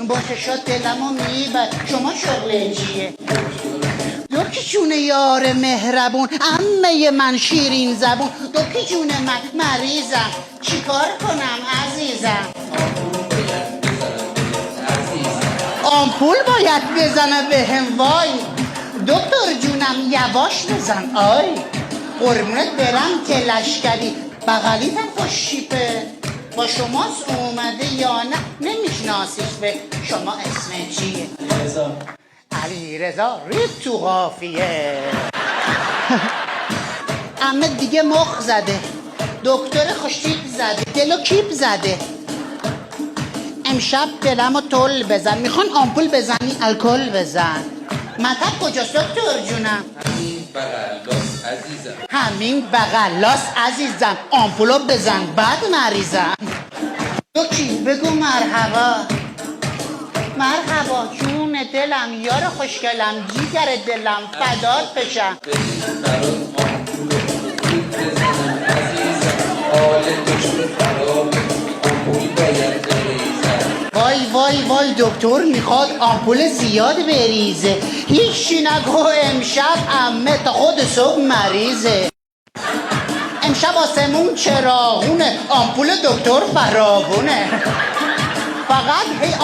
باشه شد دلمو میبر. شما شغل چیه؟ دوکی جون یار مهربون، عمه من شیرین زبون. دوکی جون من مریضم، چیکار کنم عزیزم؟ آمپول باید بزنه بهم وای. دکتر جونم یواش بزن آی. قربونت برم که لشکری، بغلیتم خوش شیپه. با شماست اومده یا نه نمیشناسیش؟ به شما اسم چیه؟ رضا. علی رضا رید تو قافیه. عمه دیگه مخ زده، دکتر خوشتیپ زده، دلو کیپ زده. امشب دلمو تل بزن، میخوان آمپول بزنی الکل بزن. مطب کجاست دکتر جونم؟ همین بغلاس عزیزم. همین بغلاس عزیزم. آمپولو بزن بعد مریضم. دوکی بگو مرحبا. مرحبا جون دلم، یار خوشگلم، جیگر دلم، فدات بشم. برات آمپول زود بزنم عزیزم. حال دشمن خرابه، آمپول باید بریزم. وای وای وای دکتر میخواد آمپول زیاد بریزه. هیچی نگو امشب عمه تا خود صبح مریضه. امشب آسمون چراغونه، آمپول دکتر فراغونه. فقط هی